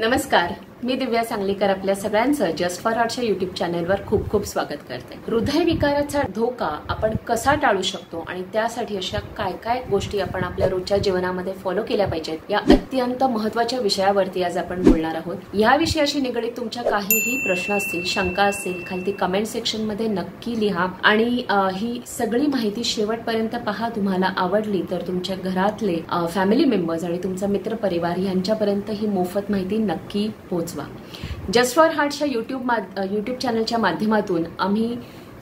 नमस्कार, मी दिव्या सांगलीकर आपल्या सगळ्यांचं जस्ट फॉर हार्टच्या युट्यूब चॅनलवर खूप खूप स्वागत करते। हृदयविकाराचा धोका आपण कसा टाळू शकतो आणि त्यासाठी अशा काय काय गोष्टी आपण आपल्या रोजच्या जीवनामध्ये फॉलो केल्या पाहिजेत या अत्यंत महत्त्वाच्या विषयावरती आज आपण बोलणार आहोत। या विषयाशी निगडित तुमच्या काहीही प्रश्न असतील, शंका असतील, खाली कमेंट सेक्शन मध्ये नक्की लिहा आणि ही सगळी माहिती शेवटपर्यंत पहा। तुम्हाला आवडली तर तुमच्या घरातले फॅमिली मेंबर्स आणि तुमचा मित्र परिवार यांच्यापर्यंत ही मोफत माहिती नक्की पोहोचवा। जस्ट फॉर हार्टच्या युट्यूब चॅनलच्या माध्यमातून आम्ही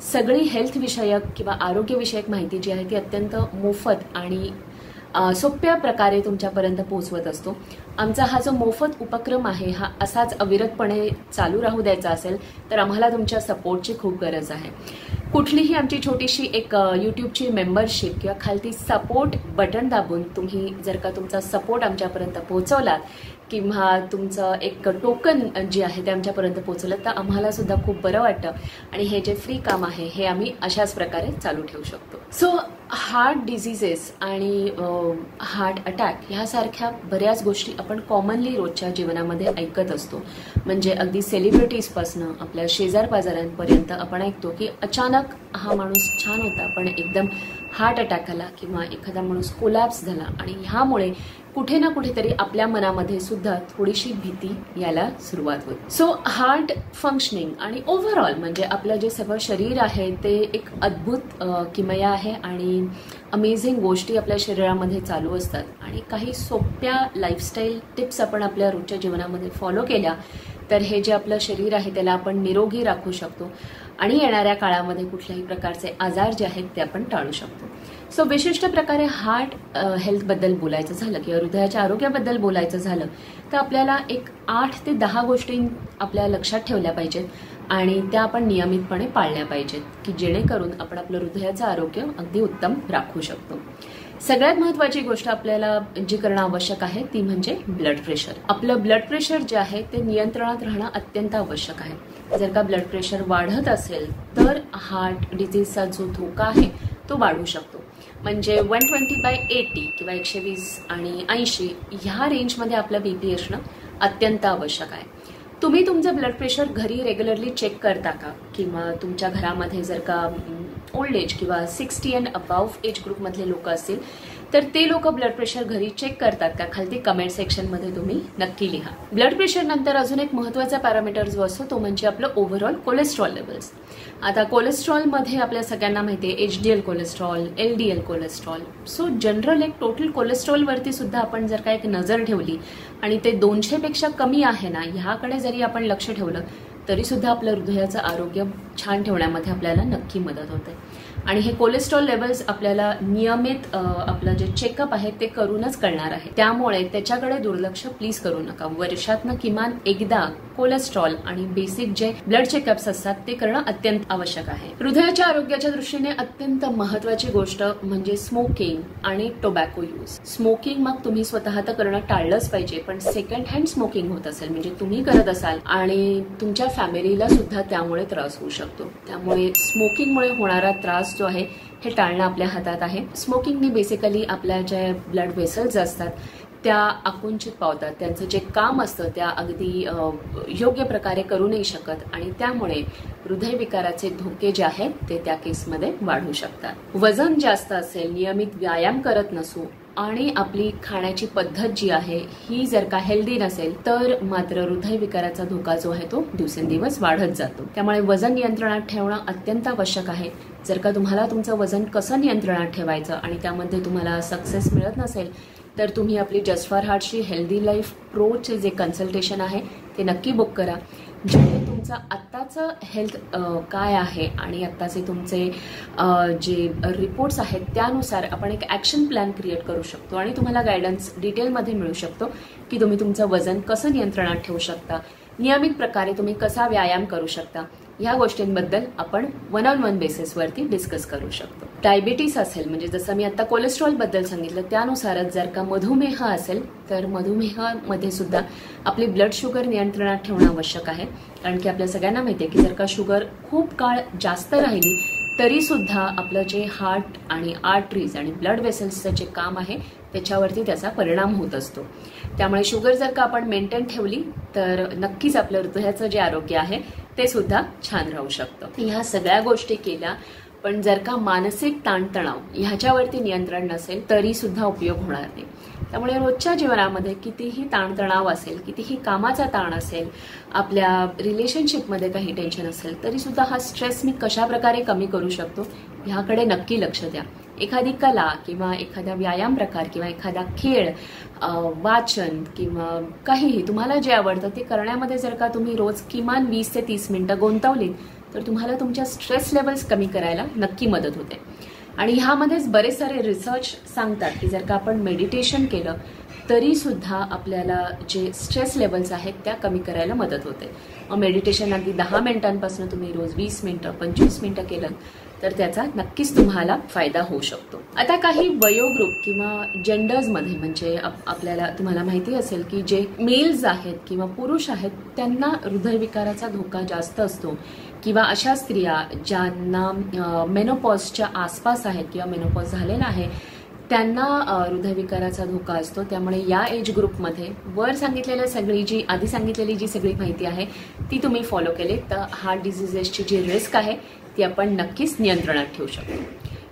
सगळी हेल्थ विषयक किंवा आरोग्य विषयक माहिती जी आहे ती अत्यंत मोफत आणि सोप्या प्रकारे तुमच्यापर्यंत पोहोचवत असतो। आमचा हा जो मोफत उपक्रम आहे हा असाच अविरतपणे चालू राहू द्यायचा असेल तर आम्हाला तुमच्या सपोर्टची खूप गरज आहे। कुठलीही आमची छोटीशी एक यूट्यूबची मेंबरशिप किंवा खालती सपोर्ट बटन दाबून तुम्ही जर का तुमचा सपोर्ट आमच्यापर्यंत पोहोचवलात किंवा तुमचं एक टोकन जे आहे ते आमच्यापर्यंत पोहोचलं तर आम्हाला सुद्धा खूप बरं वाटतं आणि हे जे फ्री काम आहे हे आम्ही अशाच प्रकारे चालू ठेवू शकतो। सो हार्ट डिझिजेस आणि हार्ट अटॅक ह्यासारख्या बऱ्याच गोष्टी आपण कॉमनली रोजच्या जीवनामध्ये ऐकत असतो। म्हणजे अगदी सेलिब्रिटीजपासून आपल्या शेजारपाजारांपर्यंत आपण ऐकतो की अचानक हा माणूस छान होता पण एकदम हार्ट अटॅक आला किंवा एखादा माणूस कोलॅप्स झाला आणि ह्यामुळे कुठे ना कुठेतरी आपल्या मनामध्ये सुद्धा थोडीशी भीती यायला सुरुवात होते। सो हार्ट फंक्शनिंग आणि ओव्हरऑल म्हणजे आपलं जे सगळं शरीर आहे ते एक अद्भुत किमया आहे आणि अमेझिंग गोष्टी आपल्या शरीरामध्ये चालू असतात आणि काही सोप्या लाईफस्टाईल टिप्स आपण आपल्या रोजच्या जीवनामध्ये फॉलो केल्या तर हे जे आपलं शरीर आहे त्याला आपण निरोगी राखू शकतो आणि येणाऱ्या काळामध्ये कुठल्याही प्रकारचे आजार जे आहेत ते आपण टाळू शकतो। सो विशिष्ट प्रकारे हार्ट हेल्थबद्दल बोलायचं झालं किंवा हृदयाच्या आरोग्याबद्दल बोलायचं झालं तर आपल्याला एक 8 ते 10 गोष्टी आपल्या लक्षात ठेवल्या पाहिजेत आणि त्या आपण नियमितपणे पाळल्या पाहिजेत की जेणेकरून आपण आपलं हृदयाचं आरोग्य अगदी उत्तम राखू शकतो। सगळ्यात महत्त्वाची गोष्ट आपल्याला जी करणं आवश्यक आहे ती म्हणजे ब्लड प्रेशर। आपलं ब्लड प्रेशर जे आहे ते नियंत्रणात राहणं अत्यंत आवश्यक आहे। जर का ब्लड प्रेशर वाढत असेल तर हार्ट डिझीजचा जो धोका आहे तो वाढू शकतो। म्हणजे 120/80 किंवा 120 आणि 80 ह्या रेंजमध्ये आपलं बीपी असणं अत्यंत आवश्यक आहे। तुम्ही तुमचं ब्लड प्रेशर घरी रेग्युलरली चेक करता का किंवा तुमच्या घरामध्ये जर का ओल्ड एज किंवा 60 अँड अबाव्ह एज ग्रुपमधले लोक असतील तर ते लोक ब्लड प्रेशर घरी चेक करतात का? खालती कमेंट सेक्शनमध्ये तुम्ही नक्की लिहा। ब्लड प्रेशर नंतर अजून एक महत्त्वाचा पॅरामीटर जो असतो तो म्हणजे आपलं ओव्हरऑल कोलेस्ट्रॉल लेवल्स। आता कोलेस्ट्रॉलमध्ये आपल्या सगळ्यांना माहिती आहे HDL cholesterol, LDL cholesterol. So general एक टोटल कोलेस्ट्रॉलवरती सुद्धा आपण जर का एक नजर ठेवली आणि ते 200 पेक्षा कमी आहे ना ह्याकडे जरी आपण लक्ष ठेवलं तरी सुद्धा आपलं हृदयाचं आरोग्य छान ठेवण्यामध्ये आपल्याला नक्की मदत होते। आणि हे कोलेस्ट्रॉल लेवल्स आपल्याला नियमित आपलं जे चेकअप आहे ते करूनच कळणार आहे। त्यामुळे त्याच्याकडे दुर्लक्ष प्लीज करू नका। वर्षातनं किमान एकदा कोलेस्ट्रॉल आणि बेसिक जे ब्लड चेकअप्स असतात ते करणं अत्यंत आवश्यक आहे। हृदयाच्या आरोग्याच्या दृष्टीने अत्यंत महत्त्वाची गोष्ट म्हणजे स्मोकिंग आणि टोबॅको यूज। स्मोकिंग मग तुम्ही स्वतः तर करणं टाळलंच पाहिजे पण सेकंड हँड स्मोकिंग होत असेल म्हणजे तुम्ही करत असाल आणि तुमच्या फॅमिलीला सुद्धा त्यामुळे त्रास होऊ शकतो। त्यामुळे स्मोकिंगमुळे होणारा त्रास जो आहे हे टाळणं आपल्या हातात आहे। स्मोकिंगने बेसिकली आपल्या ज्या ब्लड वेसल्स असतात त्या आकुंचित पावतात, त्यांचं जे काम असतं त्या अगदी योग्य प्रकारे करू नाही शकत आणि त्यामुळे हृदयविकाराचे धोके जे आहेत ते त्या केसमध्ये वाढू शकतात। वजन जास्त असेल, नियमित व्यायाम करत नसू आणि आपली खाण्याची पद्धत जी आहे ही जर का हेल्दी नसेल तर मात्र हृदयविकाराचा धोका जो आहे तो दिवसेंदिवस वाढत जातो। त्यामुळे वजन नियंत्रणात ठेवणं अत्यंत आवश्यक आहे। जर का तुम्हाला तुमचं वजन कसं नियंत्रणात ठेवायचं आणि त्यामध्ये तुम्हाला सक्सेस मिळत नसेल तर तुम्ही आपली जस्ट फॉर हार्टची हेल्दी लाईफ प्रोचे जे कन्सल्टेशन आहे ते नक्की बुक करा। जे तुमचं आत्ताचं हेल्थ काय आहे आणि आत्ताचे तुमचे जे रिपोर्ट्स आहेत त्यानुसार आपण एक ॲक्शन प्लॅन क्रिएट करू शकतो आणि तुम्हाला गायडन्स डिटेलमध्ये मिळू शकतो की तुम्ही तुमचं वजन कसं नियंत्रणात ठेवू शकता, नियमित प्रकारे तुम्ही कसा व्यायाम करू शकता ह्या गोष्टींबद्दल आपण 1-on-1 बेसिसवरती डिस्कस करू शकतो। डायबिटीस असेल म्हणजे जसं मी आता कोलेस्ट्रॉलबद्दल सांगितलं त्यानुसारच जर का मधुमेह असेल तर मधुमेहामध्ये सुद्धा आपली ब्लड शुगर नियंत्रणात ठेवणं आवश्यक आहे। कारण की आपल्या सगळ्यांना माहिती आहे की जर का शुगर खूप काळ जास्त राहिली तरी सुद्धा आपलं जे हार्ट आणि आर्टरीज आणि ब्लड वेसल्सचं जे काम आहे त्याच्यावरती त्याचा परिणाम होत असतो. त्यामुळे शुगर जर का आपण मेंटेन ठेवली तर नक्कीच आपलं हृदयाचं जे आरोग्य आहे ते सुद्धा छान राहू शकतं. ह्या सगळ्या गोष्टी केल्या पण जर का मानसिक ताणतणाव ह्याच्यावरती नियंत्रण नसेल तरी सुद्धा उपयोग होणार नाही. त्यामुळे रोजच्या जीवनामध्ये कितीही ताणतणाव असेल, कितीही कामाचा ताण असेल, आपल्या रिलेशनशिपमध्ये काही टेन्शन असेल तरी सुद्धा हा स्ट्रेस मी कशा प्रकारे कमी करू शकतो ह्याकडे नक्की लक्ष द्या. एखादी कला किंवा एखादा व्यायाम प्रकार किंवा एखादा खेळ, वाचन किंवा काहीही तुम्हाला जे आवडतं ते करण्यामध्ये जर का तुम्ही रोज किमान 20 ते 30 मिनिटं गुंतवलीत तर तुम्हाला तुमच्या स्ट्रेस लेवल्स कमी करायला नक्की मदत होते. आणि ह्यामध्येच बरेच सारे रिसर्च सांगतात की जर का आपण मेडिटेशन केलं तरी सुद्धा आपल्याला जे स्ट्रेस लेवल्स आहेत त्या कमी करायला मदत होते. मग मेडिटेशन अगदी 10 मिनिटांपासून तुम्ही रोज 20 मिनिटं 25 मिनिटं केलं तर त्याचा नक्कीच तुम्हाला फायदा होऊ शकतो. आता काही वयोग्रुप किंवा जेंडर्समध्ये म्हणजे आपल्याला तुम्हाला माहिती असेल की जे मेल्स आहेत किंवा पुरुष आहेत त्यांना हृदयविकाराचा धोका जास्त असतो किंवा अशा स्त्रिया ज्यांना मेनोपॉजच्या आसपास आहेत किंवा मेनोपॉज झालेला आहे त्यांना हृदयविकाराचा धोका असतो. त्यामुळे या एज ग्रुपमध्ये वर सांगितलेल्या आधी सांगितलेली जी सगळी माहिती आहे ती तुम्ही फॉलो केली तर हार्ट डिझिजेसची जी रिस्क आहे ती आपण नक्कीच नियंत्रणात ठेवू शकतो.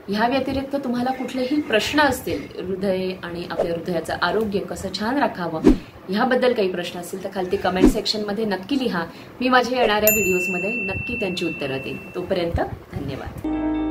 ह्या व्यतिरिक्त तुम्हाला कुठलेही प्रश्न असतील हृदय आणि आपल्या हृदयाचं आरोग्य कसं छान राखावं ह्याबद्दल काही प्रश्न असतील तर खालती कमेंट सेक्शनमध्ये नक्की लिहा. मी माझ्या येणाऱ्या व्हिडिओजमध्ये नक्की त्यांची उत्तरं देईन. तोपर्यंत धन्यवाद.